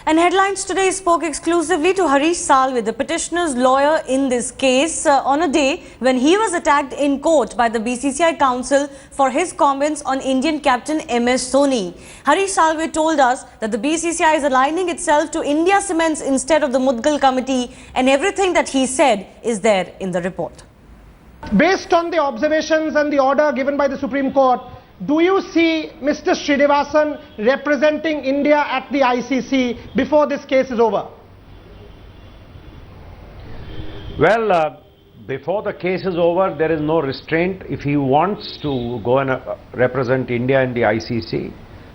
And Headlines Today spoke exclusively to Harish Salve, the petitioner's lawyer in this case, on a day when he was attacked in court by the BCCI Council for his comments on Indian captain MS Dhoni. Harish Salve told us that the BCCI is aligning itself to India Cements instead of the Mudgal Committee, and everything that he said is there in the report. Based on the observations and the order given by the Supreme Court, do you see Mr. Srinivasan representing India at the ICC before this case is over? Well, before the case is over, there is no restraint. If he wants to go and represent India in the ICC,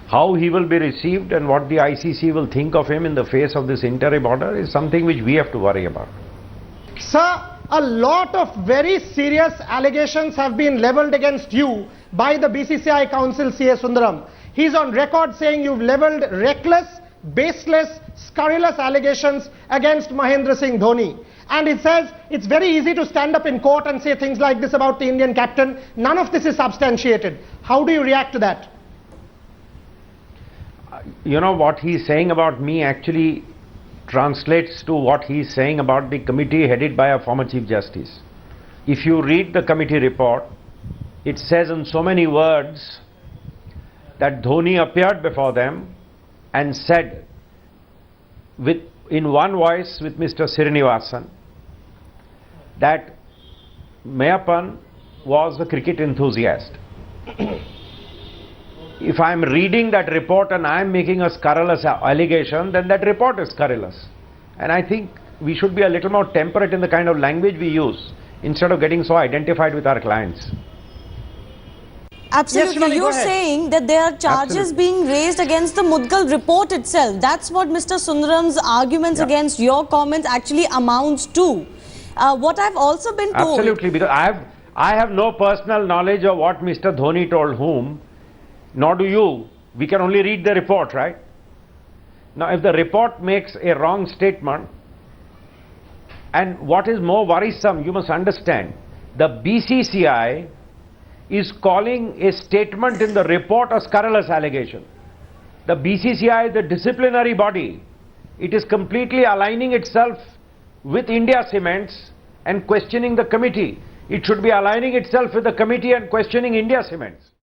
how he will be received and what the ICC will think of him in the face of this interim order is something which we have to worry about. Sir, a lot of very serious allegations have been levelled against you by the BCCI Council C.A. Sundaram. He's on record saying you've levelled reckless, baseless, scurrilous allegations against Mahendra Singh Dhoni. And it says it's very easy to stand up in court and say things like this about the Indian captain. None of this is substantiated. How do you react to that? You know, what he's saying about me actually translates to what he's saying about the committee headed by a former Chief Justice. If you read the committee report, it says in so many words that Dhoni appeared before them and said in one voice with Mr. Srinivasan that Mayappan was a cricket enthusiast. If I am reading that report and I am making a scurrilous allegation, then that report is scurrilous. And I think we should be a little more temperate in the kind of language we use instead of getting so identified with our clients. Absolutely. Yes, You're saying that there are charges being raised against the Mudgal report itself. That's what Mr. Sundaram's arguments against your comments actually amounts to. What I've also been told... Absolutely, because I have no personal knowledge of what Mr. Dhoni told whom, nor do you. We can only read the report, right? Now, if the report makes a wrong statement, and what is more worrisome, you must understand, the BCCI is calling a statement in the report a scurrilous allegation. The BCCI is the disciplinary body. It is completely aligning itself with India Cements and questioning the committee. It should be aligning itself with the committee and questioning India Cements.